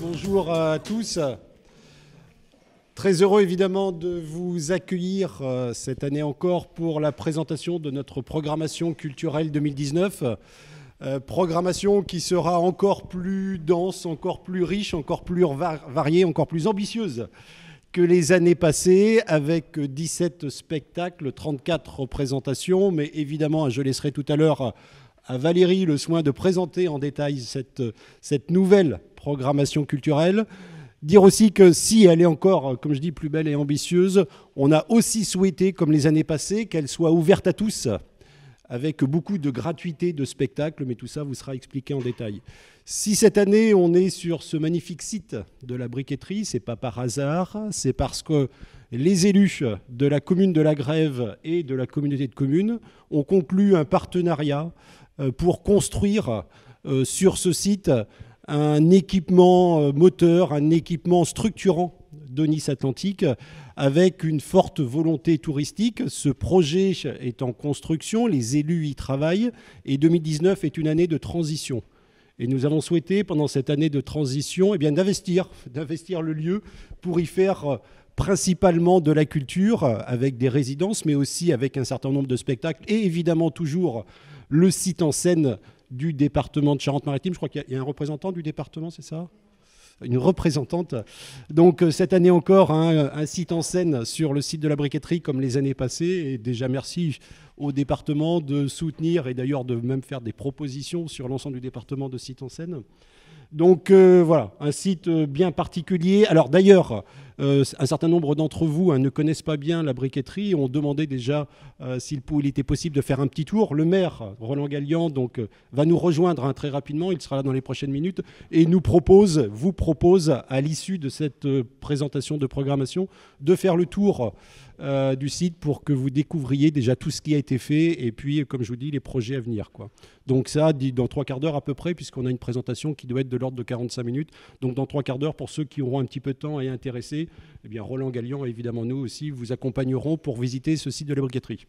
Bonjour à tous. Très heureux évidemment de vous accueillir cette année encore pour la présentation de notre programmation culturelle 2019. Programmation qui sera encore plus dense, encore plus riche, encore plus variée, encore plus ambitieuse que les années passées, avec 17 spectacles, 34 représentations. Mais évidemment, je laisserai tout à l'heure à Valérie le soin de présenter en détail cette nouvelle programmation culturelle. Dire aussi que si elle est encore, comme je dis, plus belle et ambitieuse, on a aussi souhaité, comme les années passées, qu'elle soit ouverte à tous, avec beaucoup de gratuité de spectacles, mais tout ça vous sera expliqué en détail. Si cette année on est sur ce magnifique site de la Briqueterie, c'est pas par hasard, c'est parce que les élus de la commune de La Grève et de la communauté de communes ont conclu un partenariat pour construire sur ce site un équipement moteur, un équipement structurant de Nice Atlantique avec une forte volonté touristique. Ce projet est en construction, les élus y travaillent et 2019 est une année de transition. Et nous avons souhaité pendant cette année de transition d'investir le lieu pour y faire principalement de la culture avec des résidences mais aussi avec un certain nombre de spectacles et évidemment toujours le site en scène du département de Charente-Maritime. Je crois qu'il y a un représentant du département, c'est ça ? Une représentante. Donc cette année encore, un site en scène sur le site de la Briqueterie comme les années passées. Et déjà merci au département de soutenir et d'ailleurs de même faire des propositions sur l'ensemble du département de sites en scène. Donc voilà, un site bien particulier. Alors d'ailleurs, un certain nombre d'entre vous ne connaissent pas bien la Briqueterie. On demandait déjà s'il était possible de faire un petit tour. Le maire, Roland Gallian, donc, va nous rejoindre très rapidement. Il sera là dans les prochaines minutes et vous propose, à l'issue de cette présentation de programmation, de faire le tour du site pour que vous découvriez déjà tout ce qui a été fait et puis, comme je vous dis, les projets à venir, quoi. Donc ça, dans 3 quarts d'heure à peu près, puisqu'on a une présentation qui doit être de l'ordre de 45 minutes. Donc dans 3 quarts d'heure, pour ceux qui auront un petit peu de temps et intéressés, eh bien Roland Gallian et évidemment nous aussi vous accompagnerons pour visiter ce site de la Briqueterie.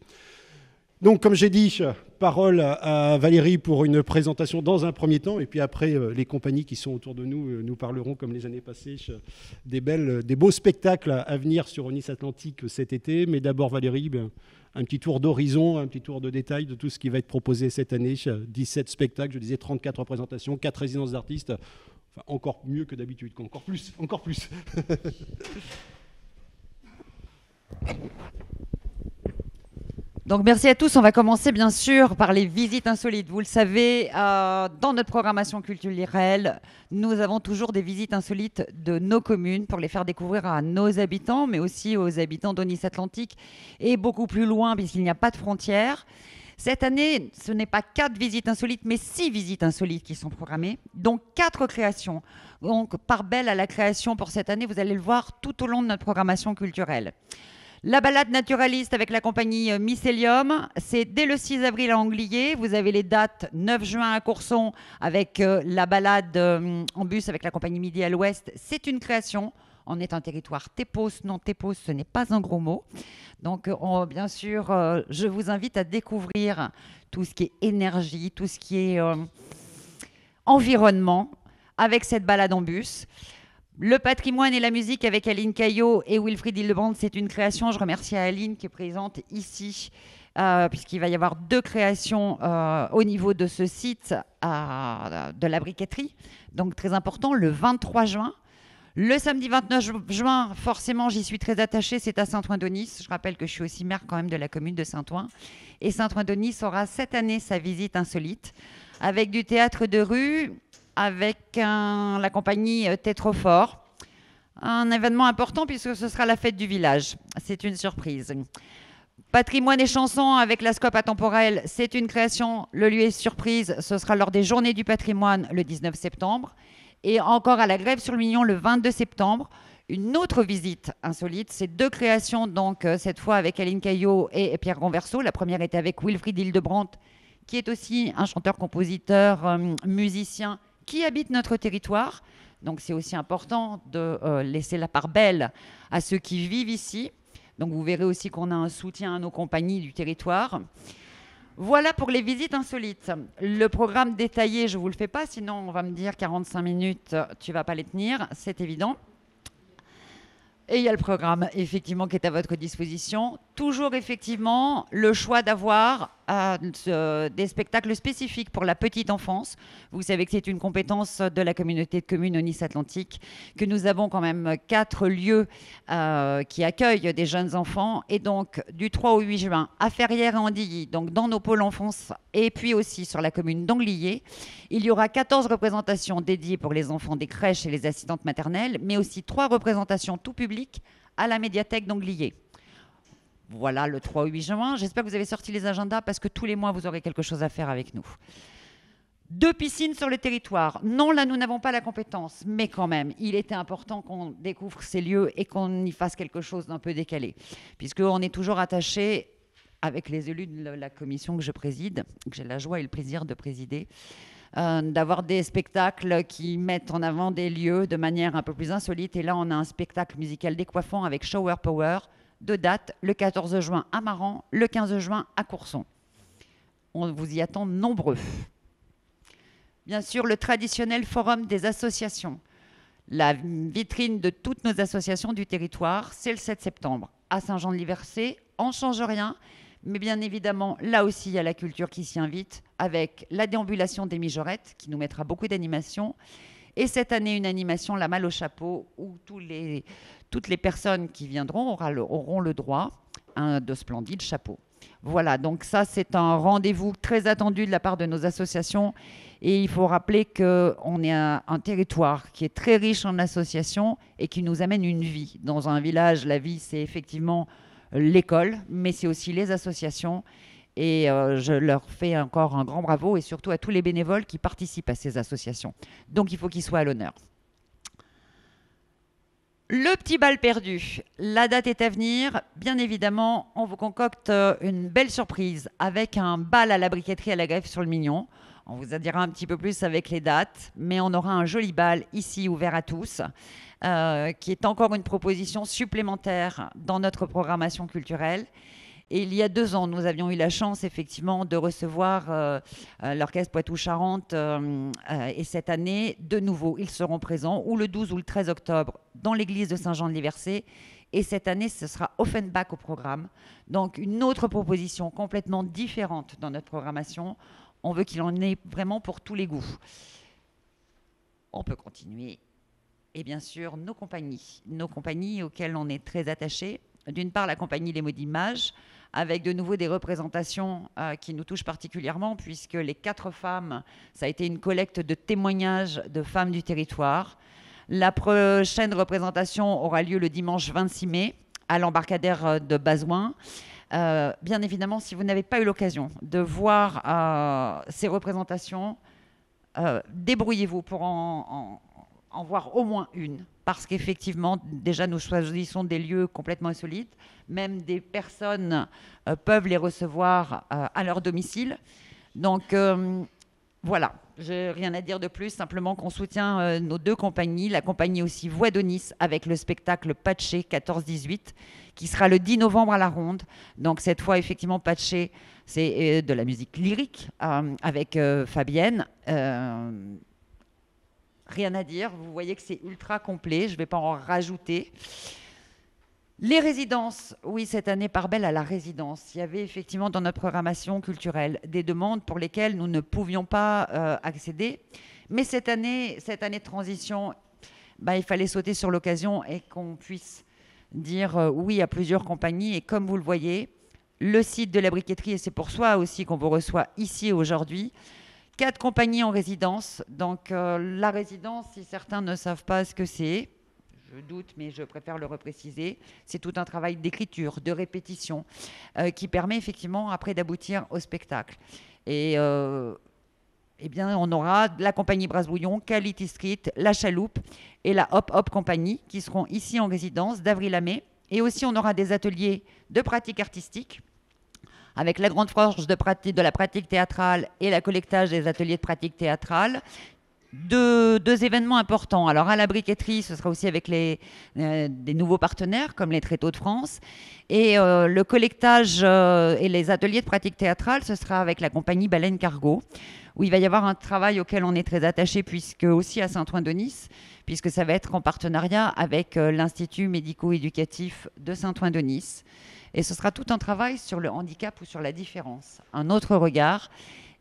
Donc comme j'ai dit, parole à Valérie pour une présentation dans un premier temps et puis après les compagnies qui sont autour de nous nous parleront comme les années passées des beaux spectacles à venir sur Nice Atlantique cet été. Mais d'abord Valérie, un petit tour d'horizon, un petit tour de détail de tout ce qui va être proposé cette année. 17 spectacles, je disais 34 représentations, 4 résidences d'artistes. Enfin, encore mieux que d'habitude, encore plus. Donc merci à tous. On va commencer bien sûr par les visites insolites. Vous le savez, dans notre programmation culturelle, nous avons toujours des visites insolites de nos communes pour les faire découvrir à nos habitants, mais aussi aux habitants de Nice Atlantique et beaucoup plus loin puisqu'il n'y a pas de frontières. Cette année, ce n'est pas 4 visites insolites, mais 6 visites insolites qui sont programmées, donc 4 créations. Donc part belle à la création pour cette année, vous allez le voir tout au long de notre programmation culturelle. La balade naturaliste avec la compagnie Mycélium, c'est dès le 6 avril à Anglier. Vous avez les dates 9 juin à Courson avec la balade en bus avec la compagnie Midi à l'Ouest. C'est une création. On est un territoire TEPOS. Non, TEPOS, ce n'est pas un gros mot. Donc, bien sûr, je vous invite à découvrir tout ce qui est énergie, tout ce qui est environnement avec cette balade en bus. Le patrimoine et la musique avec Aline Caillot et Wilfried Hildebrandt, c'est une création. Je remercie Aline qui est présente ici, puisqu'il va y avoir 2 créations au niveau de ce site de la Briqueterie. Donc très important, le 23 juin. Le samedi 29 juin, forcément, j'y suis très attachée, c'est à Saint-Ouen-de-Nice. Je rappelle que je suis aussi maire quand même de la commune de Saint-Ouen. Et Saint-Ouen-de-Nice aura cette année sa visite insolite avec du théâtre de rue, avec la compagnie Tétrofort. Un événement important puisque ce sera la fête du village. C'est une surprise. Patrimoine et chansons avec la Scope Atemporelle, c'est une création. Le lieu est surprise. Ce sera lors des Journées du patrimoine le 19 septembre. Et encore à la Grève-sur-le-Mignon le 22 septembre. Une autre visite insolite, c'est 2 créations, donc cette fois avec Aline Caillot et Pierre Gonverso. La première était avec Wilfried Hildebrandt, qui est aussi un chanteur-compositeur, musicien, qui habite notre territoire. Donc c'est aussi important de laisser la part belle à ceux qui vivent ici. Donc vous verrez aussi qu'on a un soutien à nos compagnies du territoire. Voilà pour les visites insolites. Le programme détaillé, je ne vous le fais pas, sinon on va me dire 45 minutes, tu ne vas pas les tenir, c'est évident. Et il y a le programme, effectivement, qui est à votre disposition. Toujours, effectivement, le choix d'avoir des spectacles spécifiques pour la petite enfance. Vous savez que c'est une compétence de la communauté de communes au Nice Atlantique, que nous avons quand même 4 lieux qui accueillent des jeunes enfants. Et donc, du 3 au 8 juin, à Ferrières et Andilly, donc dans nos pôles enfance, et puis aussi sur la commune d'Anglier, il y aura 14 représentations dédiées pour les enfants des crèches et les assistantes maternelles, mais aussi 3 représentations tout public à la médiathèque d'Anglier. Voilà le 3 au 8 juin. J'espère que vous avez sorti les agendas parce que tous les mois, vous aurez quelque chose à faire avec nous. 2 piscines sur le territoire. Non, là, nous n'avons pas la compétence, mais quand même, il était important qu'on découvre ces lieux et qu'on y fasse quelque chose d'un peu décalé, puisqu'on est toujours attaché avec les élus de la commission que je préside, que j'ai la joie et le plaisir de présider, d'avoir des spectacles qui mettent en avant des lieux de manière un peu plus insolite. Et là, on a un spectacle musical décoiffant avec Shower Power, 2 dates, le 14 juin à Maran, le 15 juin à Courson. On vous y attend nombreux. Bien sûr, le traditionnel forum des associations. La vitrine de toutes nos associations du territoire, c'est le 7 septembre à Saint-Jean-de-Liversé. On ne change rien, mais bien évidemment, là aussi, il y a la culture qui s'y invite, avec la déambulation des mijorettes, qui nous mettra beaucoup d'animation. Et cette année, une animation, la malle au chapeau, où toutes les personnes qui viendront auront le droit de splendides chapeaux. Voilà, donc ça, c'est un rendez-vous très attendu de la part de nos associations. Et il faut rappeler qu'on est un territoire qui est très riche en associations et qui nous amène une vie. Dans un village, la vie, c'est effectivement l'école, mais c'est aussi les associations. Et je leur fais encore un grand bravo, et surtout à tous les bénévoles qui participent à ces associations. Donc il faut qu'ils soient à l'honneur. Le petit bal perdu, la date est à venir. Bien évidemment, on vous concocte une belle surprise avec un bal à la briqueterie à la Greffe sur le Mignon. On vous en dira un petit peu plus avec les dates, mais on aura un joli bal ici ouvert à tous, qui est encore une proposition supplémentaire dans notre programmation culturelle. Et il y a 2 ans, nous avions eu la chance, effectivement, de recevoir l'Orchestre Poitou-Charentes. Et cette année, de nouveau, ils seront présents, ou le 12 ou le 13 octobre, dans l'église de Saint-Jean-de-Liversé. Et cette année, ce sera Offenbach au programme. Donc, une autre proposition complètement différente dans notre programmation. On veut qu'il en ait vraiment pour tous les goûts. On peut continuer. Et bien sûr, nos compagnies auxquelles on est très attachés. D'une part, la compagnie Les Maudits Mages, avec de nouveau des représentations qui nous touchent particulièrement, puisque les 4 femmes, ça a été une collecte de témoignages de femmes du territoire. La prochaine représentation aura lieu le dimanche 26 mai à l'embarcadère de Bazoin. Bien évidemment, si vous n'avez pas eu l'occasion de voir ces représentations, débrouillez-vous pour en voir au moins une. Parce qu'effectivement, déjà, nous choisissons des lieux complètement insolites. Même des personnes peuvent les recevoir à leur domicile. Donc, voilà. Je n'ai rien à dire de plus. Simplement qu'on soutient nos 2 compagnies. La compagnie aussi Voix de Nice avec le spectacle Patché 14-18 qui sera le 10 novembre à la Ronde. Donc, cette fois, effectivement, Patché, c'est de la musique lyrique avec Fabienne. Rien à dire, vous voyez que c'est ultra complet, je ne vais pas en rajouter. Les résidences, oui, cette année, part belle à la résidence. Il y avait effectivement dans notre programmation culturelle des demandes pour lesquelles nous ne pouvions pas accéder. Mais cette année de transition, il fallait sauter sur l'occasion et qu'on puisse dire oui à plusieurs compagnies. Et comme vous le voyez, le site de la briqueterie, et c'est pour ça aussi qu'on vous reçoit ici aujourd'hui, 4 compagnies en résidence. Donc, la résidence, si certains ne savent pas ce que c'est, je doute, mais je préfère le repréciser, c'est tout un travail d'écriture, de répétition, qui permet effectivement après d'aboutir au spectacle. Et eh bien, on aura la compagnie Brasse-Bouillon, Quality Street, La Chaloupe et la Hop Hop Compagnie qui seront ici en résidence d'avril à mai. Et aussi, on aura des ateliers de pratique artistique avec la grande forge de la pratique théâtrale et la collectage des ateliers de pratique théâtrale. deux événements importants. Alors à la briqueterie, ce sera aussi avec des nouveaux partenaires comme les Tréteaux de France. Et le collectage et les ateliers de pratique théâtrale, ce sera avec la compagnie Baleine Cargo, où il va y avoir un travail auquel on est très attaché, puisque aussi à Saint-Ouen-de-Nice, puisque ça va être en partenariat avec l'Institut médico-éducatif de Saint-Ouen-de-Nice. Et ce sera tout un travail sur le handicap ou sur la différence, un autre regard.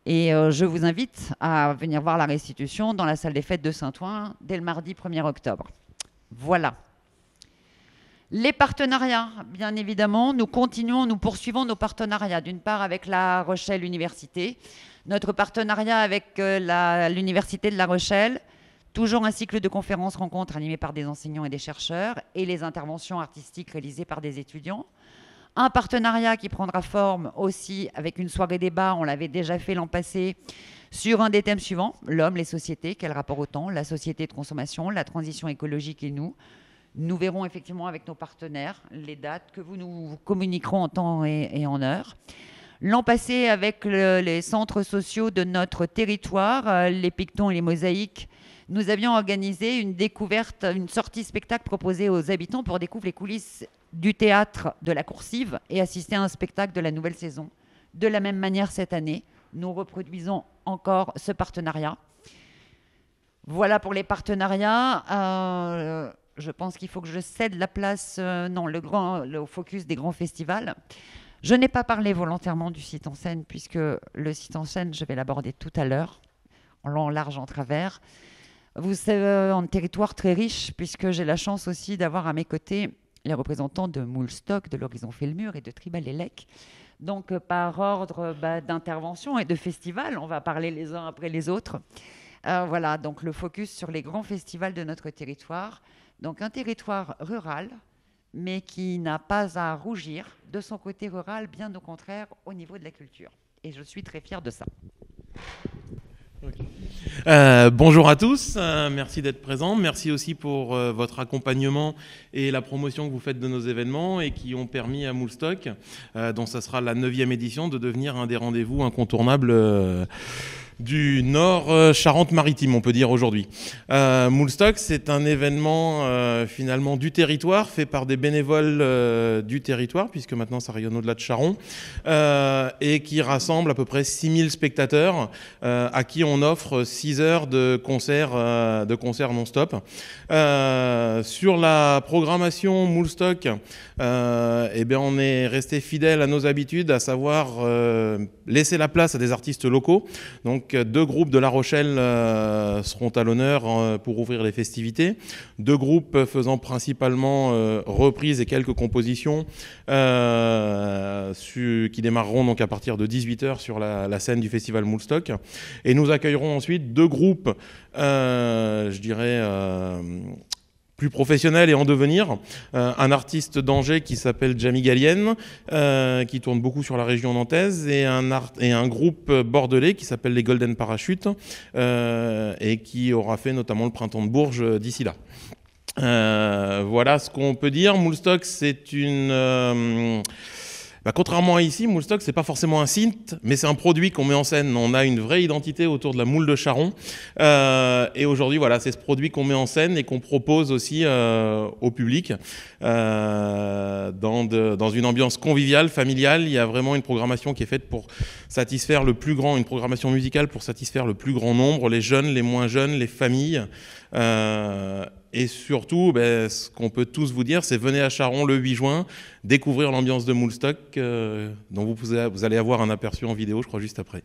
Et je vous invite à venir voir la restitution dans la salle des fêtes de Saint-Ouen dès le mardi 1er octobre. Voilà. Les partenariats, bien évidemment, nous poursuivons nos partenariats. D'une part avec La Rochelle Université, notre partenariat avec l'Université de La Rochelle, toujours un cycle de conférences rencontres animé par des enseignants et des chercheurs et les interventions artistiques réalisées par des étudiants. Un partenariat qui prendra forme aussi avec une soirée débat, on l'avait déjà fait l'an passé, sur un des thèmes suivants, l'homme, les sociétés, quel rapport au temps, la société de consommation, la transition écologique et nous. Nous verrons effectivement avec nos partenaires les dates que nous communiquerons en temps et en heure. L'an passé, avec les centres sociaux de notre territoire, les Pictons et les Mosaïques, nous avions organisé une découverte, une sortie spectacle proposée aux habitants pour découvrir les coulisses du théâtre de la Coursive et assister à un spectacle de la nouvelle saison. De la même manière, cette année, nous reproduisons encore ce partenariat. Voilà pour les partenariats. Je pense qu'il faut que je cède la place au focus des grands festivals. Je n'ai pas parlé volontairement du site en scène, puisque le site en scène, je vais l'aborder tout à l'heure, en long, en large, en travers. Vous savez, un territoire très riche, puisque j'ai la chance aussi d'avoir à mes côtés les représentants de Moulstock, de l'Horizon Felmur et de Tribal Elec. Donc, par ordre d'intervention et de festival, on va parler les uns après les autres. Voilà, donc le focus sur les grands festivals de notre territoire. Donc, un territoire rural, mais qui n'a pas à rougir de son côté rural, bien au contraire, au niveau de la culture. Et je suis très fière de ça. Bonjour à tous, merci d'être présents, merci aussi pour votre accompagnement et la promotion que vous faites de nos événements et qui ont permis à Moulstock, dont ça sera la 9e édition, de devenir un des rendez-vous incontournables du Nord Charente-Maritime, on peut dire aujourd'hui. Moulstock, c'est un événement finalement du territoire, fait par des bénévoles du territoire, puisque maintenant ça rayonne au-delà de Charon, et qui rassemble à peu près 6000 spectateurs à qui on offre 6 heures de concerts non-stop. Sur la programmation Moulstock, on est resté fidèle à nos habitudes, à savoir laisser la place à des artistes locaux. Donc 2 groupes de La Rochelle seront à l'honneur pour ouvrir les festivités. 2 groupes faisant principalement reprises et quelques compositions qui démarreront donc à partir de 18h sur la scène du festival Moulstock. Et nous accueillerons ensuite 2 groupes, plus professionnel et en devenir, un artiste d'Angers qui s'appelle Jamie Gallienne, qui tourne beaucoup sur la région nantaise, et un groupe bordelais qui s'appelle les Golden Parachutes, et qui aura fait notamment le Printemps de Bourges d'ici là. Voilà ce qu'on peut dire. Moulstock, c'est une... contrairement à ici, Moulstock, c'est pas forcément un site, mais c'est un produit qu'on met en scène. On a une vraie identité autour de la moule de Charon. Et aujourd'hui, voilà, c'est ce produit qu'on met en scène et qu'on propose aussi au public dans une ambiance conviviale, familiale. Il y a vraiment une programmation qui est faite pour satisfaire une programmation musicale pour satisfaire le plus grand nombre, les jeunes, les moins jeunes, les familles. Et surtout, ce qu'on peut tous vous dire, c'est venez à Charon le 8 juin, découvrir l'ambiance de Moulstock, dont vous allez avoir un aperçu en vidéo, je crois, juste après.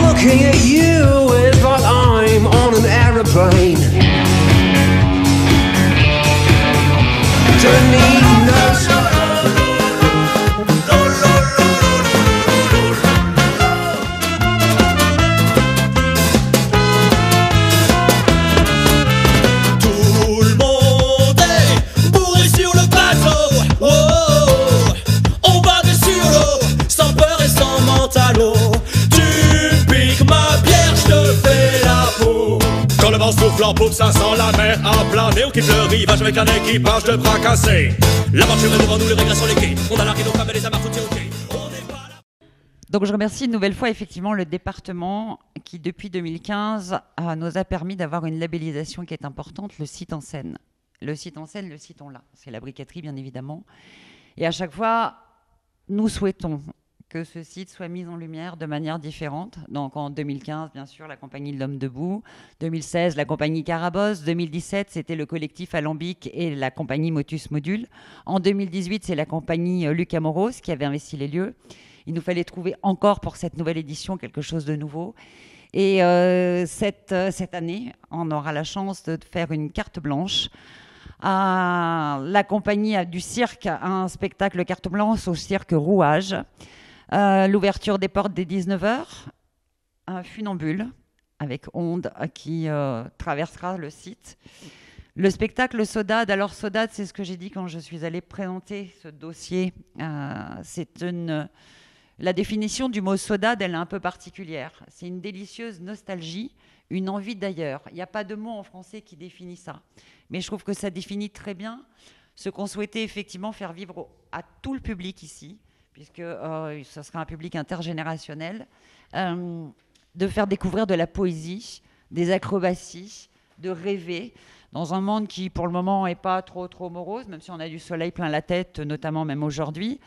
Looking at you is like I'm on an aeroplane. Don't need no genre pouf, ça sent la mer à planer. On quitte le rivage avec un équipage de bras cassés. L'aventure est devant nous, les regrets sont les quais. On a largué nos femmes et les amarres tout est ok. On n'est pas là. Donc je remercie une nouvelle fois effectivement le département qui depuis 2015 nous a permis d'avoir une labellisation qui est importante, le site en scène. Le site en scène, le site on l'a. C'est la briqueterie bien évidemment. Et à chaque fois, nous souhaitons que ce site soit mis en lumière de manière différente. Donc en 2015, bien sûr, la compagnie de l'Homme Debout. 2016, la compagnie Carabosse. 2017, c'était le collectif Alambic et la compagnie Motus Module. En 2018, c'est la compagnie Lucas Moros qui avait investi les lieux. Il nous fallait trouver encore pour cette nouvelle édition quelque chose de nouveau. Et cette année, on aura la chance de faire une carte blanche. La compagnie du cirque a un spectacle carte blanche au cirque Rouage. L'ouverture des portes dès 19h, un funambule avec Onde qui traversera le site. Le spectacle Sodade, alors Sodade, c'est ce que j'ai dit quand je suis allée présenter ce dossier. La définition du mot Sodade, elle est un peu particulière. C'est une délicieuse nostalgie, une envie d'ailleurs. Il n'y a pas de mot en français qui définit ça. Mais je trouve que ça définit très bien ce qu'on souhaitait effectivement faire vivre à tout le public ici, puisque ce sera un public intergénérationnel, de faire découvrir de la poésie, des acrobaties, de rêver, dans un monde qui, pour le moment, n'est pas trop morose, même si on a du soleil plein la tête, notamment même aujourd'hui.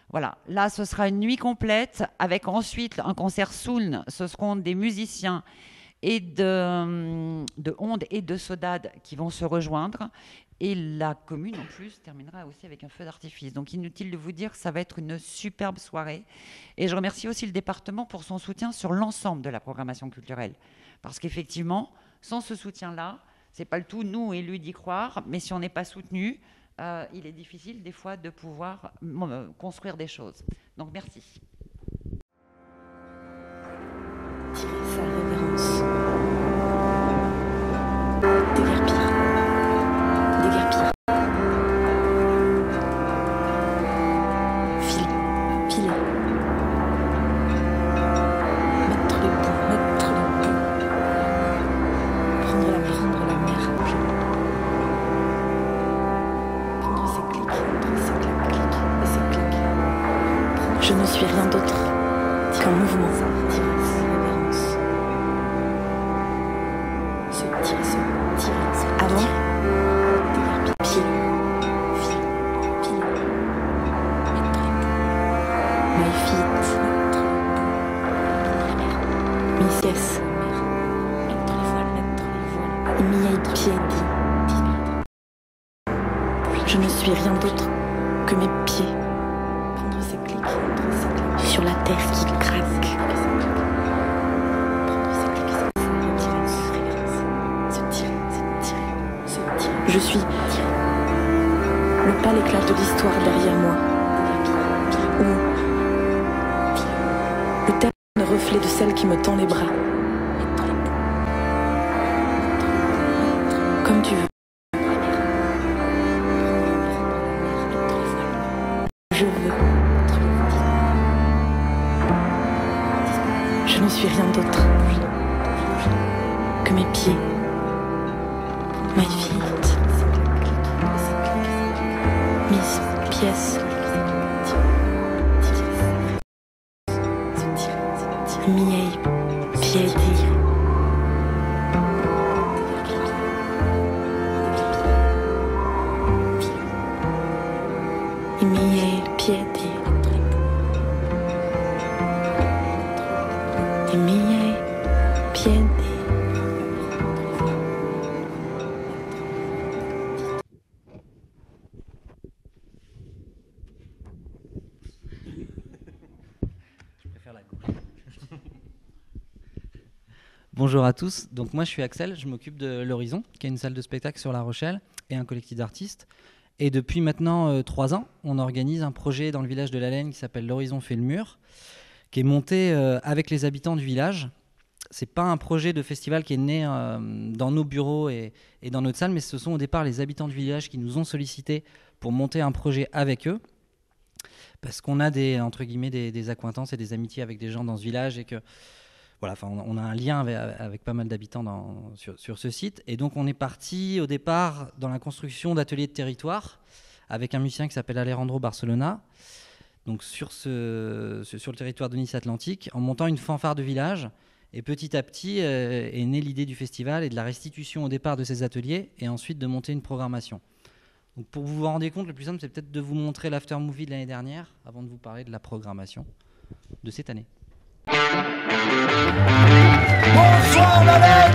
Voilà, là, ce sera une nuit complète, avec ensuite un concert Souln. Ce seront des musiciens et de Onde et de Sodade qui vont se rejoindre. Et la commune, en plus, terminera aussi avec un feu d'artifice. Donc, inutile de vous dire que ça va être une superbe soirée. Et je remercie aussi le département pour son soutien sur l'ensemble de la programmation culturelle. Parce qu'effectivement, sans ce soutien-là, c'est pas le tout, nous, élus, d'y croire. Mais si on n'est pas soutenu, il est difficile, des fois, de pouvoir construire des choses. Donc, merci. Sa révérence. Déguerpir. Filer. Mettre les bouts. Prendre la mer. Prendre ses clics, ses claques, et ses claques. Je ne suis rien d'autre qu'un mouvement. Révérence. Se tirer. Avant. Pied. My feet. Mis pies. I miei piedi. Je ne suis rien d'autre que mes pieds. Sur la terre qui craque. Je suis le pâle éclat de l'histoire derrière moi, ou le terne reflet de celle qui me tend les bras. Comme tu veux. Je veux. Je ne suis rien d'autre que mes pieds. My feet. Mis pies. Miei piedi. I miei piedi. I miei piedi. Bonjour à tous, donc moi je suis Axel, je m'occupe de l'Horizon, qui est une salle de spectacle sur La Rochelle et un collectif d'artistes. Et depuis maintenant 3 ans, on organise un projet dans le village de la Laine qui s'appelle l'Horizon fait le mur, qui est monté avec les habitants du village. C'est pas un projet de festival qui est né dans nos bureaux et dans notre salle, mais ce sont au départ les habitants du village qui nous ont sollicités pour monter un projet avec eux, parce qu'on a des accointances et des amitiés avec des gens dans ce village et que voilà, on a un lien avec pas mal d'habitants sur ce site. Et donc, on est parti au départ dans la construction d'ateliers de territoire avec un musicien qui s'appelle Alejandro Barcelona, donc sur le territoire de Nice Atlantique, en montant une fanfare de village. Et petit à petit est née l'idée du festival et de la restitution au départ de ces ateliers et ensuite de monter une programmation. Donc pour vous rendre compte, le plus simple, c'est peut-être de vous montrer l'after movie de l'année dernière avant de vous parler de la programmation de cette année. Bonsoir Malène.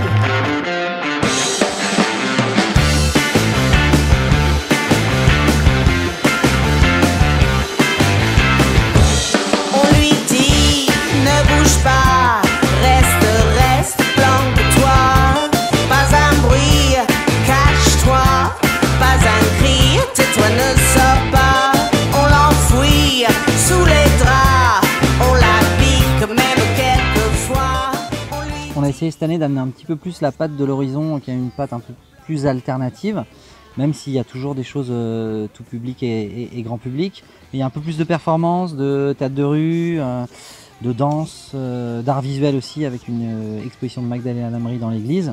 On lui dit ne bouge pas, reste, planque-toi, pas un bruit, cache-toi, pas un cri, tais-toi, ne sors pas, on l'enfouit sous les draps, on la pique même quelquefois. On a essayé cette année d'amener un petit peu plus la patte de l'horizon, qui a une patte un peu plus alternative, même s'il y a toujours des choses tout public et grand public. Il y a un peu plus de performance, de théâtre de rue, de danse, d'art visuel aussi, avec une exposition de Magdalena Lamry dans l'église.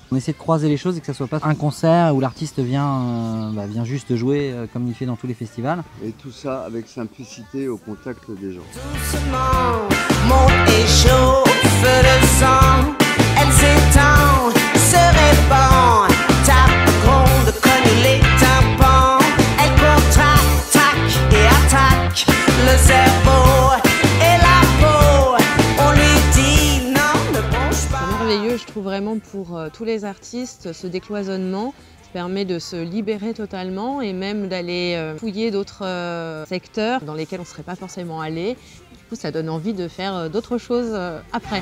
On essaie de croiser les choses et que ça soit pas un concert où l'artiste vient juste jouer comme il fait dans tous les festivals. Et tout ça avec simplicité au contact des gens. Doucement, monte et chauffe le sang, elle s'étend, se répand, tape, gronde, cogne les tympans, elle contracte, tac et attaque le cerveau et la peau, on lui dit non, ne bouge pas. C'est merveilleux, je trouve vraiment pour tous les artistes, ce décloisonnement permet de se libérer totalement et même d'aller fouiller d'autres secteurs dans lesquels on ne serait pas forcément allé. Du coup, ça donne envie de faire d'autres choses après.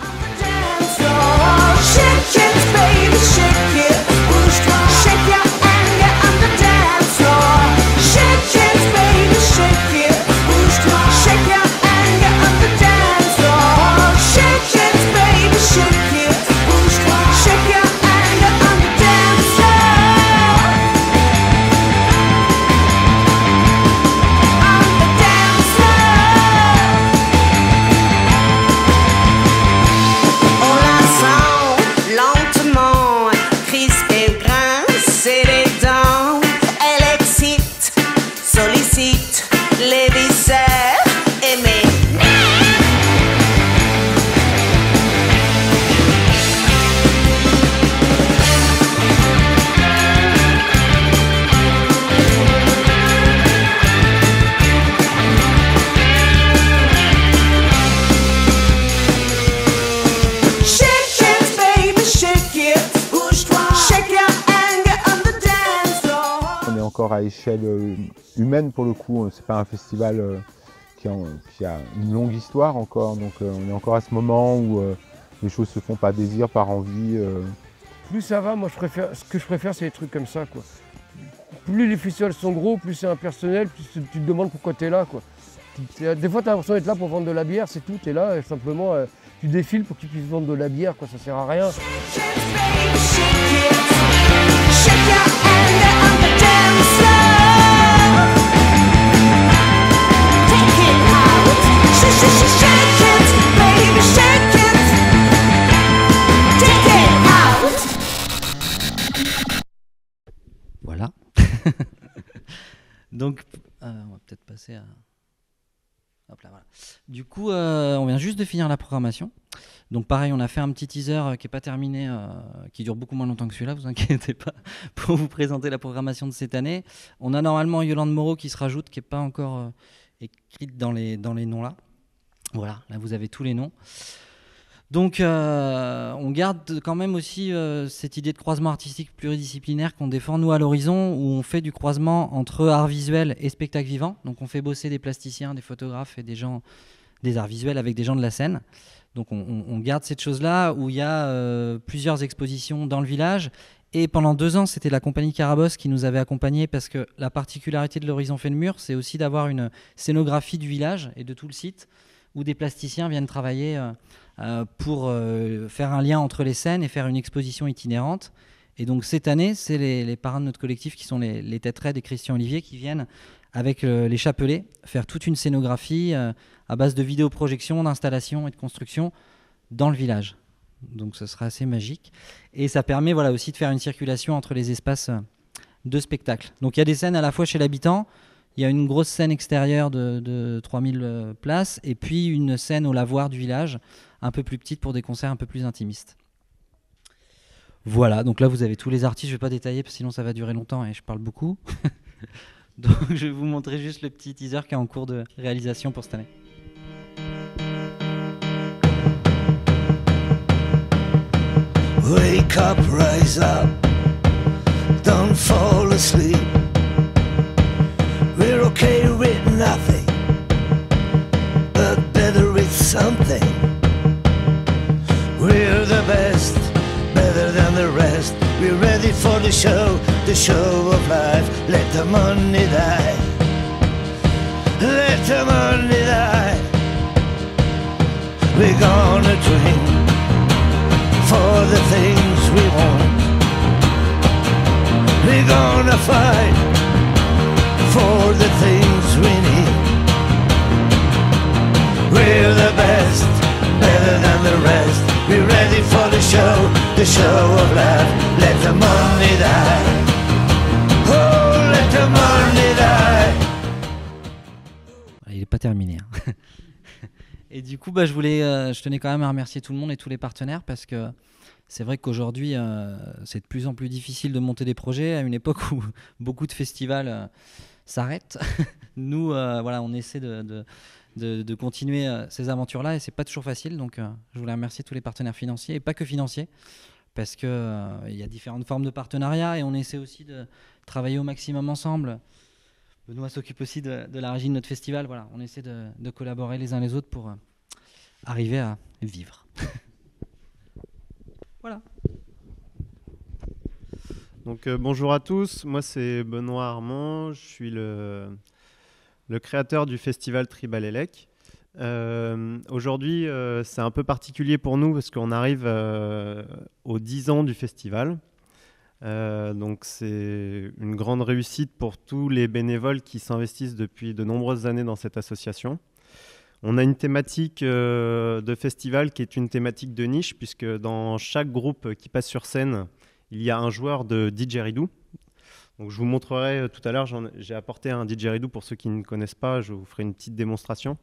À échelle humaine pour le coup, c'est pas un festival qui a une longue histoire encore, donc on est encore à ce moment où les choses se font par désir, par envie. Plus ça va, moi ce que je préfère c'est les trucs comme ça, quoi. Plus les festivals sont gros, plus c'est impersonnel, plus tu te demandes pourquoi tu es là, quoi. Des fois tu as l'impression d'être là pour vendre de la bière, c'est tout, tu es là et simplement tu défiles pour que tu puisses vendre de la bière, quoi, ça sert à rien. Voilà. Donc, on va peut-être passer à... Hop là, voilà. Du coup, on vient juste de finir la programmation. Donc pareil, on a fait un petit teaser qui n'est pas terminé, qui dure beaucoup moins longtemps que celui-là, vous inquiétez pas, pour vous présenter la programmation de cette année. On a normalement Yolande Moreau qui se rajoute, qui n'est pas encore écrite dans les noms là. Voilà, là vous avez tous les noms. Donc on garde quand même aussi cette idée de croisement artistique pluridisciplinaire qu'on défend nous à l'horizon, où on fait du croisement entre art visuel et spectacle vivant. Donc on fait bosser des plasticiens, des photographes et des gens des arts visuels avec des gens de la scène. Donc on garde cette chose-là où il y a plusieurs expositions dans le village. Et pendant 2 ans, c'était la compagnie Carabosse qui nous avait accompagnés, parce que la particularité de l'Horizon fait le mur, c'est aussi d'avoir une scénographie du village et de tout le site, où des plasticiens viennent travailler pour faire un lien entre les scènes et faire une exposition itinérante. Et donc cette année, c'est les parrains de notre collectif qui sont les Têtes Raides et Christian Olivier qui viennent avec les Chapelets faire toute une scénographie à base de vidéoprojection, d'installation et de construction dans le village. Donc ce sera assez magique. Et ça permet voilà, aussi de faire une circulation entre les espaces de spectacle. Donc il y a des scènes à la fois chez l'habitant, il y a une grosse scène extérieure de 3000 places, et puis une scène au lavoir du village, un peu plus petite pour des concerts un peu plus intimistes. Voilà, donc là vous avez tous les artistes, je ne vais pas détailler parce que sinon ça va durer longtemps et je parle beaucoup. Donc je vais vous montrer juste le petit teaser qui est en cours de réalisation pour cette année. Wake up, rise up, don't fall asleep. We're okay with nothing, but better with something. We're the best, better than the rest. We're ready for the show of life. Let the money die, let the money die. We're gonna drink for the things we want. We're gonna fight for the things we need. We're the best, better than the rest. We're ready for the show of life. Let the money die. Oh, let the money die. Il n'est pas terminé. Hein. Et du coup, je tenais quand même à remercier tout le monde et tous les partenaires parce que c'est vrai qu'aujourd'hui, c'est de plus en plus difficile de monter des projets à une époque où beaucoup de festivals s'arrêtent. Nous, on essaie de continuer ces aventures-là et c'est pas toujours facile. Donc, je voulais remercier tous les partenaires financiers et pas que financiers parce qu'il y a différentes formes de partenariat et on essaie aussi de travailler au maximum ensemble. Benoît s'occupe aussi de la régie de notre festival. Voilà, on essaie de collaborer les uns les autres pour arriver à vivre. Voilà. Donc bonjour à tous, moi c'est Benoît Armand, je suis le créateur du festival Tribalélec. Aujourd'hui c'est un peu particulier pour nous parce qu'on arrive aux 10 ans du festival. Donc c'est une grande réussite pour tous les bénévoles qui s'investissent depuis de nombreuses années dans cette association. On a une thématique de festival qui est une thématique de niche puisque dans chaque groupe qui passe sur scène, il y a un joueur de didgeridoo. Donc je vous montrerai tout à l'heure, j'ai apporté un didgeridoo pour ceux qui ne connaissent pas, je vous ferai une petite démonstration.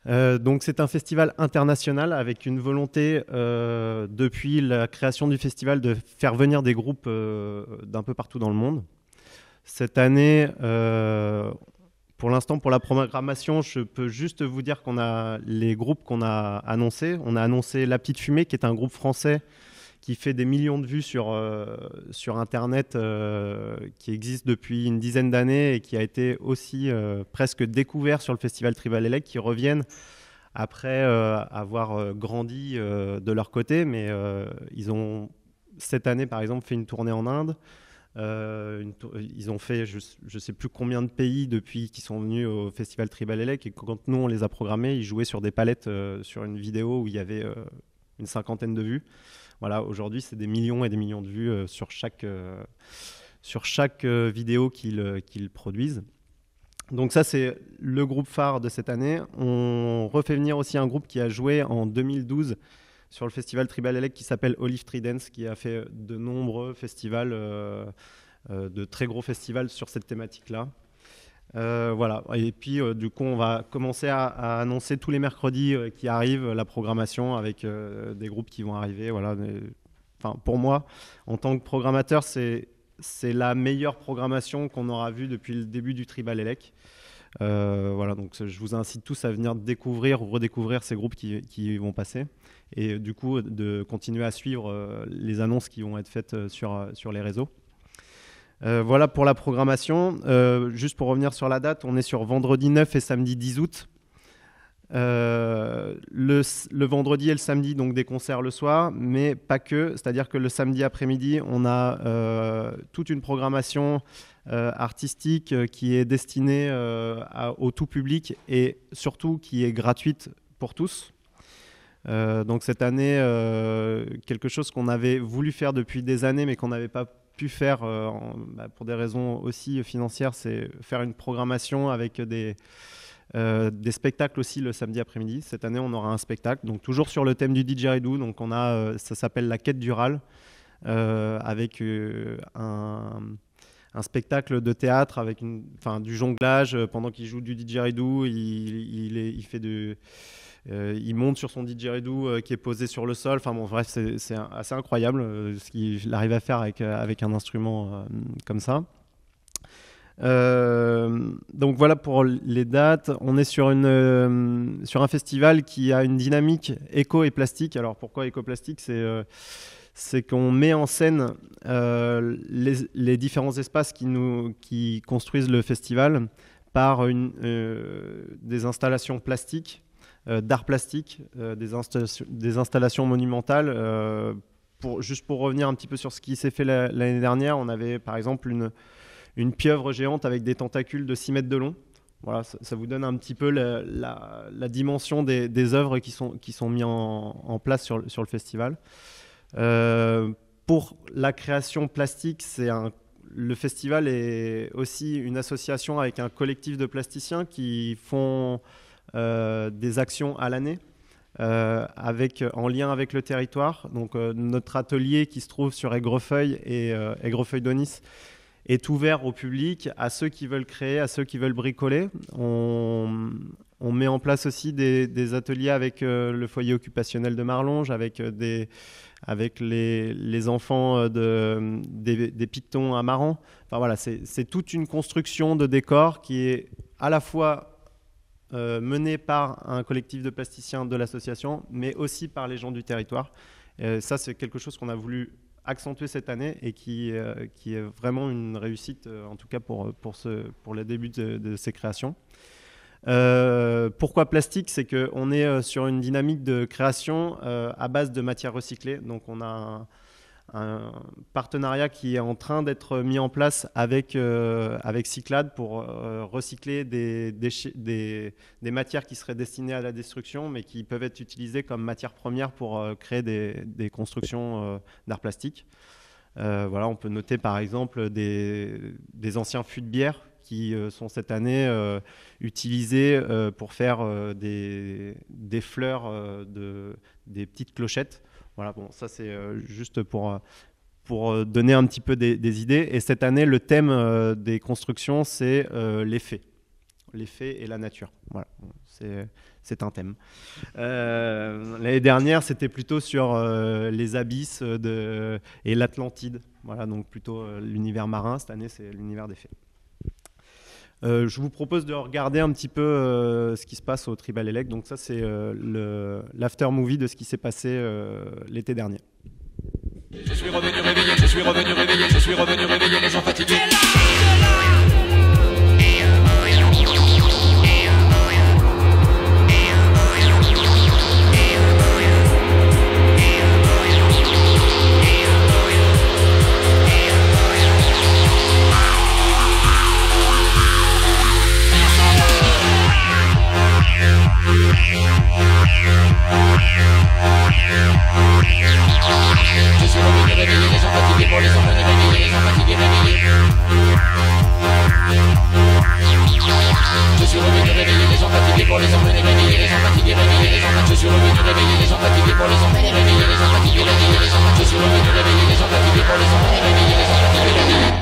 Donc c'est un festival international avec une volonté depuis la création du festival de faire venir des groupes d'un peu partout dans le monde. Cette année, pour l'instant, pour la programmation, je peux juste vous dire qu'on a les groupes qu'on a annoncés. On a annoncé La Petite Fumée, qui est un groupe français qui fait des millions de vues sur Internet, qui existe depuis une dizaine d'années et qui a été aussi presque découvert sur le festival Tribalélec, qui reviennent après avoir grandi de leur côté. Mais ils ont, cette année, par exemple, fait une tournée en Inde. Ils ont fait je ne sais plus combien de pays depuis qu'ils sont venus au festival Tribalélec. Et quand nous, on les a programmés, ils jouaient sur des palettes sur une vidéo où il y avait une 50aine de vues. Voilà, aujourd'hui, c'est des millions et des millions de vues sur chaque vidéo qu'ils produisent. Donc ça, c'est le groupe phare de cette année. On refait venir aussi un groupe qui a joué en 2012 sur le festival Tribalélec qui s'appelle Olive Tree Dance, qui a fait de nombreux festivals, de très gros festivals sur cette thématique-là. Voilà. Et puis, du coup, on va commencer à annoncer tous les mercredis qui arrivent la programmation avec des groupes qui vont arriver. Voilà. Enfin, pour moi, en tant que programmateur, c'est la meilleure programmation qu'on aura vue depuis le début du Tribalélec. Voilà, donc je vous incite tous à venir découvrir ou redécouvrir ces groupes qui vont passer et du coup de continuer à suivre les annonces qui vont être faites sur les réseaux. Voilà pour la programmation. Juste pour revenir sur la date, on est sur vendredi 9 et samedi 10 août. Le vendredi et le samedi, donc des concerts le soir, mais pas que. C'est-à-dire que le samedi après-midi, on a toute une programmation artistique qui est destinée au tout public et surtout qui est gratuite pour tous. Donc cette année, quelque chose qu'on avait voulu faire depuis des années mais qu'on n'avait pas pu faire pour des raisons aussi financières, c'est faire une programmation avec des des spectacles aussi le samedi après-midi. Cette année, on aura un spectacle, donc toujours sur le thème du didgeridoo. Donc on a, ça s'appelle La Quête du Râle, avec un spectacle de théâtre avec du jonglage pendant qu'il joue du didgeridoo. Il fait il monte sur son didgeridoo qui est posé sur le sol. Enfin bon, bref, c'est assez incroyable ce qu'il arrive à faire avec un instrument comme ça. Donc voilà pour les dates. On est sur un festival qui a une dynamique éco et plastique. Alors pourquoi éco-plastique ? C'est qu'on met en scène les différents espaces qui construisent le festival par des installations plastiques, d'art plastique, des installations monumentales. Juste pour revenir un petit peu sur ce qui s'est fait l'année dernière, on avait par exemple une pieuvre géante avec des tentacules de 6 mètres de long. Voilà, ça vous donne un petit peu la dimension des œuvres qui sont mises en place sur le festival. Pour la création plastique, le festival est aussi une association avec un collectif de plasticiens qui font des actions à l'année en lien avec le territoire. Donc notre atelier qui se trouve sur Aigrefeuille et Aigrefeuille-d'Aunis est ouvert au public, à ceux qui veulent créer, à ceux qui veulent bricoler. On met en place aussi des ateliers avec le foyer occupationnel de Marlonge, avec les enfants des Pictons à Maran. Enfin, voilà, c'est toute une construction de décor qui est à la fois menée par un collectif de plasticiens de l'association, mais aussi par les gens du territoire. Ça, c'est quelque chose qu'on a voulu accentué cette année et qui est vraiment une réussite, en tout cas pour le début de ces créations. Pourquoi plastique ? C'est qu'on est sur une dynamique de création à base de matières recyclées. Donc on a un partenariat qui est en train d'être mis en place avec Cyclades pour recycler des matières qui seraient destinées à la destruction, mais qui peuvent être utilisées comme matière première pour créer des constructions d'art plastique. Voilà, on peut noter par exemple des anciens fûts de bière qui sont cette année utilisés pour faire des fleurs, des petites clochettes. Voilà, bon, ça c'est juste pour donner un petit peu des idées. Et cette année, le thème des constructions, c'est les fées et la nature. Voilà, c'est un thème. L'année dernière, c'était plutôt sur les abysses et l'Atlantide. Voilà, donc plutôt l'univers marin. Cette année, c'est l'univers des fées. Je vous propose de regarder un petit peu ce qui se passe au Tribal Elect. Donc ça, c'est l'after movie de ce qui s'est passé l'été dernier. Je suis revenu réveillé, je suis revenu réveillé, je suis revenu réveillé les gens fatigués. Je suis revenu réveiller les gens fatigués pour les emmener réveiller les gens fatigués réveillés. Je suis revenu réveiller les gens fatigués pour les emmener réveiller les gens fatigués réveiller les gens. Je suis revenu réveiller les gens fatigués pour les emmener réveiller les gens fatigués réveiller les gens. Je suis revenu réveiller les gens fatigués pour les emmener réveiller les gens fatigués réveillés.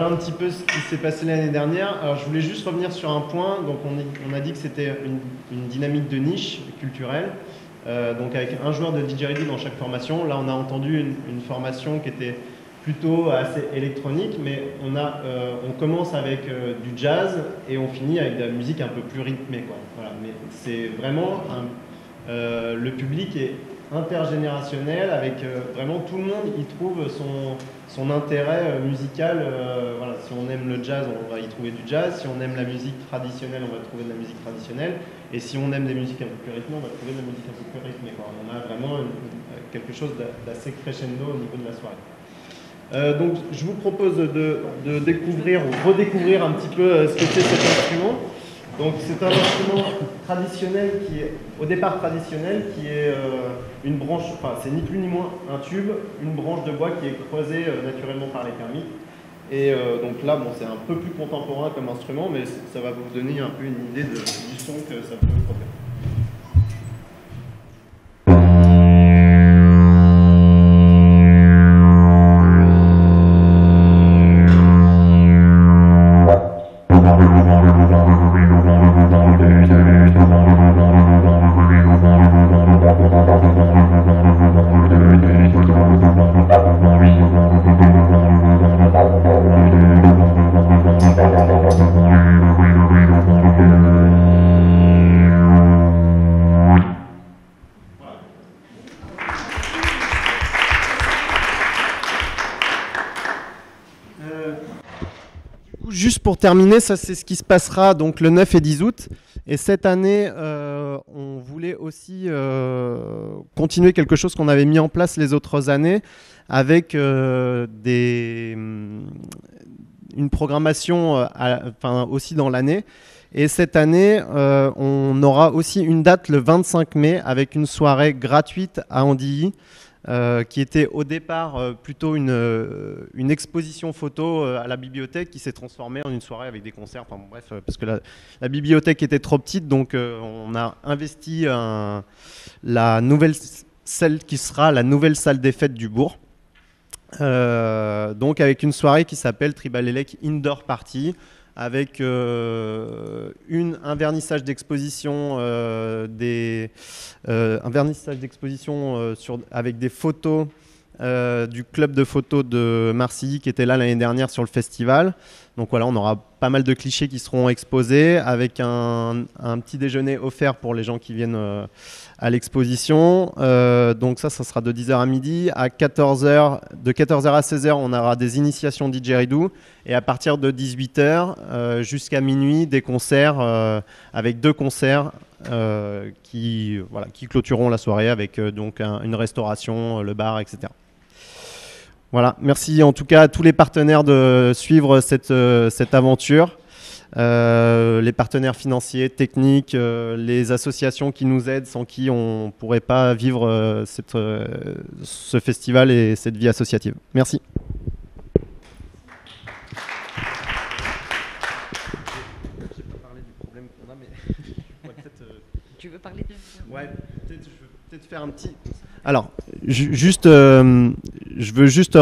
voilà un petit peu ce qui s'est passé l'année dernière. Alors je voulais juste revenir sur un point. Donc on a dit que c'était une dynamique de niche culturelle. Donc avec un joueur de didgeridoo dans chaque formation. Là on a entendu une formation qui était plutôt assez électronique, mais on commence avec du jazz et on finit avec de la musique un peu plus rythmée, quoi. Voilà. Mais c'est vraiment le public est intergénérationnel, avec vraiment tout le monde y trouve son intérêt musical. Voilà. Si on aime le jazz, on va y trouver du jazz. Si on aime la musique traditionnelle, on va trouver de la musique traditionnelle. Et si on aime des musiques un peu plus rythmées, on va trouver de la musique un peu plus rythmée, quoi. On a vraiment quelque chose d'assez crescendo au niveau de la soirée. Donc je vous propose de découvrir ou redécouvrir un petit peu ce que c'est cet instrument. Donc c'est un instrument traditionnel qui est au départ traditionnel, qui est une branche, enfin c'est ni plus ni moins un tube, une branche de bois qui est creusée naturellement par les termites. Et donc là, bon, c'est un peu plus contemporain comme instrument, mais ça va vous donner un peu une idée du son que ça peut produire. Juste pour terminer, ça c'est ce qui se passera donc le 9 et 10 août. Et cette année, on voulait aussi continuer quelque chose qu'on avait mis en place les autres années avec une programmation aussi dans l'année. Et cette année, on aura aussi une date le 25 mai avec une soirée gratuite à Andilly. Qui était au départ plutôt une exposition photo à la bibliothèque qui s'est transformée en une soirée avec des concerts. Enfin, bon, bref, parce que la bibliothèque était trop petite, donc on a investi la nouvelle salle qui sera la nouvelle salle des fêtes du bourg. Donc avec une soirée qui s'appelle Tribal Elec Indoor Party, avec un vernissage d'exposition, avec des photos du club de photos de Marcilly qui était là l'année dernière sur le festival. Donc voilà, on aura pas mal de clichés qui seront exposés, avec un petit déjeuner offert pour les gens qui viennent à l'exposition. Donc ça sera de 10h à midi. À 14h, de 14h à 16h, on aura des initiations didgeridoo. Et à partir de 18h jusqu'à minuit, des concerts, avec 2 concerts qui clôtureront la soirée avec donc une restauration, le bar, etc. Voilà, merci en tout cas à tous les partenaires de suivre cette aventure. Les partenaires financiers, techniques, les associations qui nous aident, sans qui on ne pourrait pas vivre ce festival et cette vie associative. Merci. Tu veux parler de... Ouais, peut-être, je veux peut-être faire un petit... Alors, je veux juste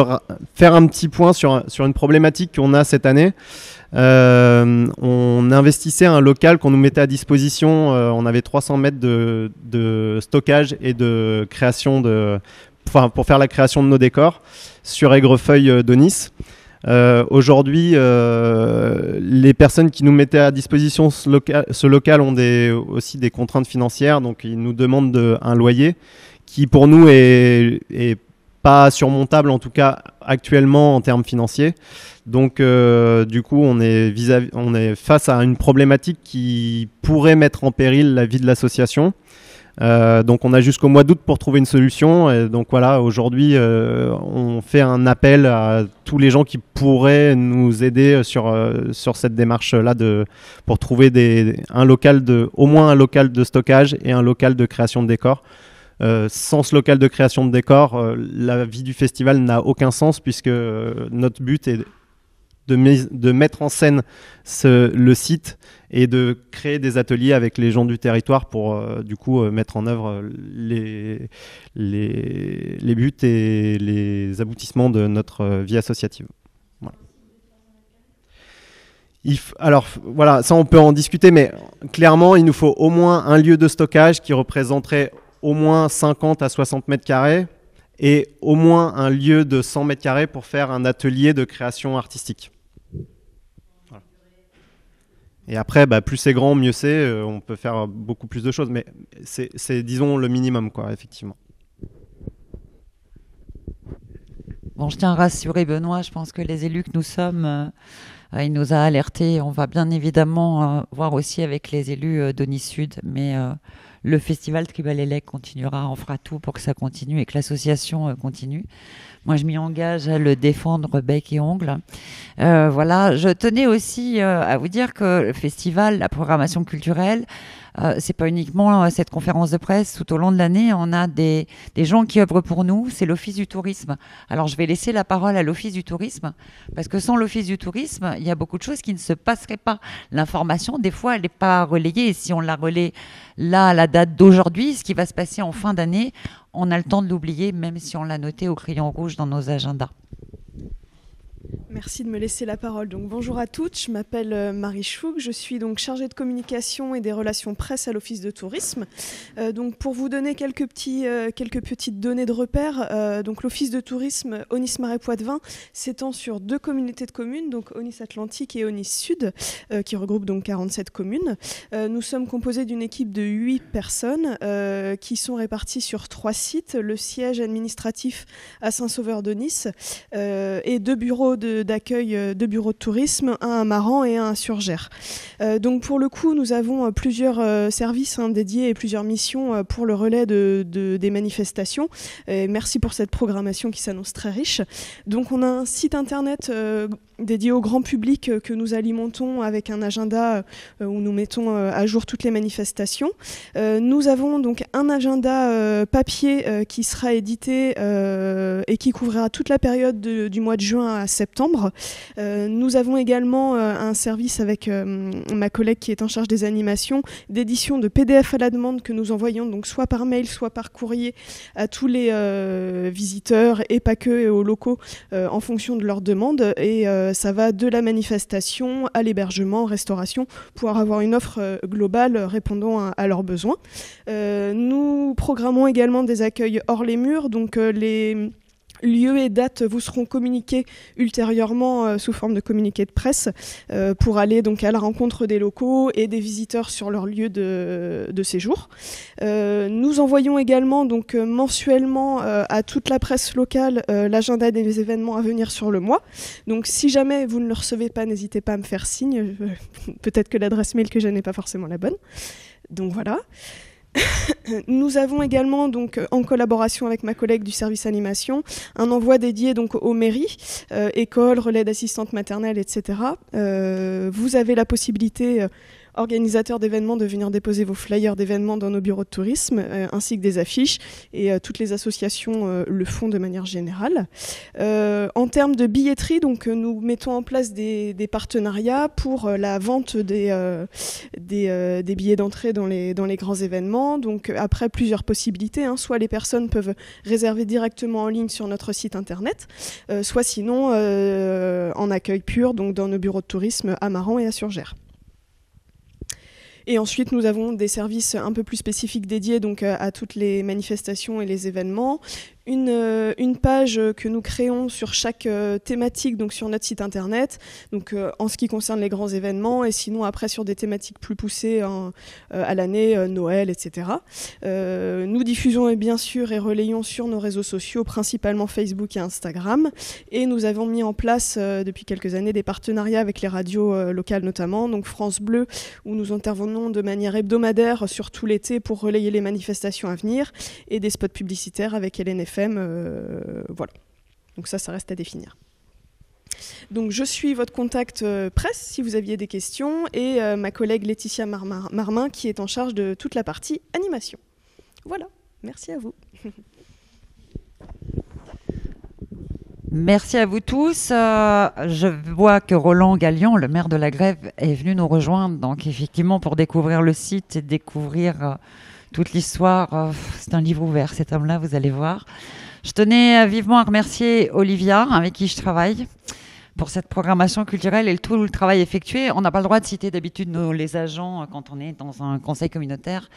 faire un petit point sur une problématique qu'on a cette année. On investissait un local qu'on nous mettait à disposition. On avait 300 mètres de stockage et de création pour faire la création de nos décors sur Aigrefeuille de Nice. Aujourd'hui, les personnes qui nous mettaient à disposition ce local ont aussi des contraintes financières, donc ils nous demandent un loyer qui pour nous est pas surmontable, en tout cas actuellement en termes financiers. Donc du coup on est face à une problématique qui pourrait mettre en péril la vie de l'association. Donc on a jusqu'au mois d'août pour trouver une solution. Et donc voilà, aujourd'hui on fait un appel à tous les gens qui pourraient nous aider sur cette démarche-là pour trouver au moins un local de stockage et un local de création de décors. Sans ce local de création de décors, la vie du festival n'a aucun sens, puisque notre but est de mettre en scène le site et de créer des ateliers avec les gens du territoire pour du coup mettre en œuvre les buts et les aboutissements de notre vie associative. Voilà. Alors voilà, ça on peut en discuter, mais clairement, il nous faut au moins un lieu de stockage qui représenterait au moins 50 à 60 mètres carrés et au moins un lieu de 100 mètres carrés pour faire un atelier de création artistique. Voilà. Et après, plus c'est grand, mieux c'est. On peut faire beaucoup plus de choses, mais c'est disons, le minimum, quoi, effectivement. Bon, je tiens à rassurer Benoît, je pense que les élus que nous sommes, il nous a alertés. On va bien évidemment voir aussi avec les élus d'Aunis Sud, mais le festival Tribalélec continuera, on fera tout pour que ça continue et que l'association continue. Moi, je m'y engage à le défendre bec et ongle. Voilà, je tenais aussi à vous dire que le festival, la programmation culturelle, c'est pas uniquement cette conférence de presse. Tout au long de l'année, on a des gens qui œuvrent pour nous. C'est l'Office du tourisme. Alors, je vais laisser la parole à l'Office du tourisme parce que sans l'Office du tourisme, il y a beaucoup de choses qui ne se passeraient pas. L'information, des fois, elle n'est pas relayée. Et si on la relaie là, à la date d'aujourd'hui, ce qui va se passer en fin d'année, on a le temps de l'oublier, même si on l'a noté au crayon rouge dans nos agendas. Merci de me laisser la parole. Donc, bonjour à toutes, je m'appelle Marie Choug, je suis donc chargée de communication et des relations presse à l'Office de tourisme. Donc, pour vous donner quelques petites données de repère, donc l'Office de tourisme Aunis-Marais Poitevin s'étend sur 2 communautés de communes, donc Aunis Atlantique et Aunis Sud, qui regroupent donc 47 communes. Nous sommes composés d'une équipe de 8 personnes qui sont réparties sur 3 sites, le siège administratif à Saint-Sauveur-d'Aunis et 2 bureaux d'accueil de bureaux de tourisme, un à Maran et un à Surgères. Donc pour le coup, nous avons plusieurs services dédiés et plusieurs missions pour le relais des manifestations. Et merci pour cette programmation qui s'annonce très riche. Donc on a un site internet dédié au grand public que nous alimentons avec un agenda où nous mettons à jour toutes les manifestations. Nous avons donc un agenda papier qui sera édité et qui couvrira toute la période du mois de juin à septembre. Nous avons également un service avec ma collègue qui est en charge des animations d'édition de PDF à la demande que nous envoyons donc soit par mail, soit par courrier à tous les visiteurs et pas que et aux locaux en fonction de leurs demandes. Et ça va de la manifestation à l'hébergement, restauration, pour avoir une offre globale répondant à leurs besoins. Nous programmons également des accueils hors les murs, donc les lieux et dates vous seront communiqués ultérieurement sous forme de communiqué de presse pour aller donc à la rencontre des locaux et des visiteurs sur leur lieu de séjour. Nous envoyons également donc mensuellement à toute la presse locale l'agenda des événements à venir sur le mois. Donc si jamais vous ne le recevez pas, n'hésitez pas à me faire signe. Peut-être que l'adresse mail que j'ai n'est pas forcément la bonne. Donc voilà. Nous avons également, donc, en collaboration avec ma collègue du service animation, un envoi dédié donc, aux mairies, écoles, relais d'assistantes maternelles, etc. Vous avez la possibilité, organisateurs d'événements, de venir déposer vos flyers d'événements dans nos bureaux de tourisme, ainsi que des affiches, et toutes les associations le font de manière générale. En termes de billetterie, donc, nous mettons en place des partenariats pour la vente des billets d'entrée dans les grands événements. Donc après, plusieurs possibilités, soit les personnes peuvent réserver directement en ligne sur notre site internet, soit sinon en accueil pur, donc dans nos bureaux de tourisme à Maran et à Surgères. Et ensuite, nous avons des services un peu plus spécifiques dédiés donc, à toutes les manifestations et les événements. Une page que nous créons sur chaque thématique, donc sur notre site internet, donc en ce qui concerne les grands événements, et sinon après sur des thématiques plus poussées à l'année, Noël, etc. Nous diffusons bien sûr et relayons sur nos réseaux sociaux, principalement Facebook et Instagram, et nous avons mis en place depuis quelques années des partenariats avec les radios locales notamment, donc France Bleu, où nous intervenons de manière hebdomadaire sur tout l'été pour relayer les manifestations à venir, et des spots publicitaires avec LNFM. Voilà. Donc ça reste à définir. Donc je suis votre contact presse si vous aviez des questions et ma collègue Laetitia Marmin qui est en charge de toute la partie animation. Voilà, merci à vous. Merci à vous tous. Je vois que Roland Gallion, le maire de la Grève, est venu nous rejoindre. Donc effectivement pour découvrir le site et découvrir toute l'histoire, c'est un livre ouvert, cet homme-là, vous allez voir. Je tenais vivement à remercier Olivia, avec qui je travaille, pour cette programmation culturelle et tout le travail effectué. On n'a pas le droit de citer d'habitude les agents quand on est dans un conseil communautaire,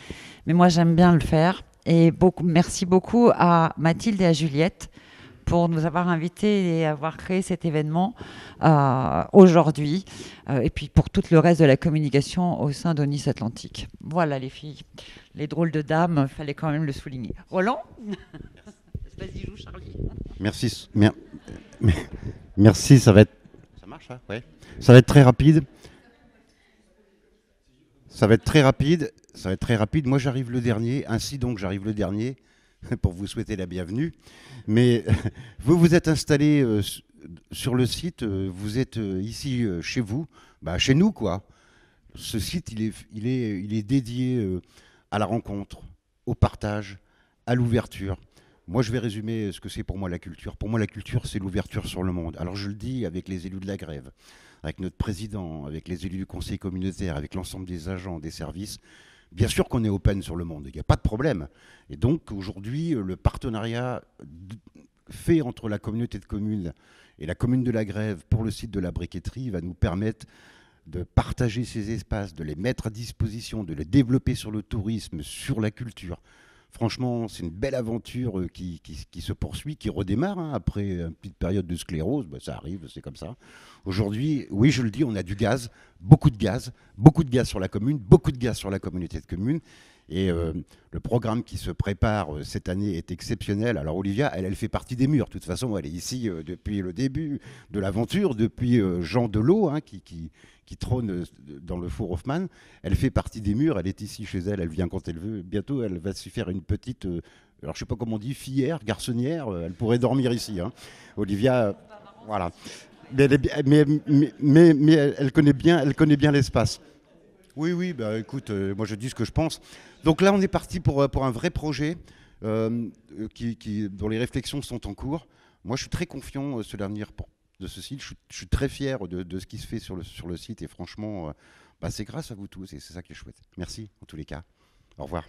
mais moi j'aime bien le faire. Et merci beaucoup à Mathilde et à Juliette pour nous avoir invités et avoir créé cet événement aujourd'hui, et puis pour tout le reste de la communication au sein d'Onis Atlantique. Voilà les filles, les drôles de dames, il fallait quand même le souligner. Roland. Vas-y, joue Charlie. Merci. Merci, ça va être... Ça marche, hein? Ouais. Ça va être très rapide. Ça va être très rapide. Moi, j'arrive le dernier. Ainsi donc, j'arrive le dernier pour vous souhaiter la bienvenue. Mais vous vous êtes installé sur le site. Vous êtes ici chez vous. Bah, chez nous, quoi. Ce site, il est dédié à la rencontre, au partage, à l'ouverture. Moi, je vais résumer ce que c'est pour moi la culture. Pour moi, la culture, c'est l'ouverture sur le monde. Alors, je le dis avec les élus de la grève, avec notre président, avec les élus du conseil communautaire, avec l'ensemble des agents, des services. Bien sûr qu'on est open sur le monde, il n'y a pas de problème. Et donc, aujourd'hui, le partenariat fait entre la communauté de communes et la commune de la grève pour le site de la briqueterie va nous permettre de partager ces espaces, de les mettre à disposition, de les développer sur le tourisme, sur la culture. Franchement, c'est une belle aventure qui se poursuit, qui redémarre hein, après une petite période de sclérose. Bah, ça arrive, c'est comme ça. Aujourd'hui, oui, je le dis, on a du gaz, beaucoup de gaz sur la commune, beaucoup de gaz sur la communauté de communes. Et le programme qui se prépare cette année est exceptionnel. Alors Olivia, elle fait partie des murs. De toute façon, elle est ici depuis le début de l'aventure, depuis Jean Delot, hein, qui trône dans le four Hoffmann. Elle fait partie des murs, elle est ici chez elle, elle vient quand elle veut. Bientôt, elle va se faire une petite, alors je ne sais pas comment on dit, fillère, garçonnière. Elle pourrait dormir ici. Hein. Olivia, voilà. Mais elle connaît bien l'espace. Oui, bah, écoute, moi je dis ce que je pense. Donc là, on est parti pour un vrai projet dont les réflexions sont en cours. Moi, je suis très confiant sur l'avenir de ce site. Je suis très fier de ce qui se fait sur le site. Et franchement, bah, c'est grâce à vous tous et c'est ça qui est chouette. Merci en tous les cas. Au revoir.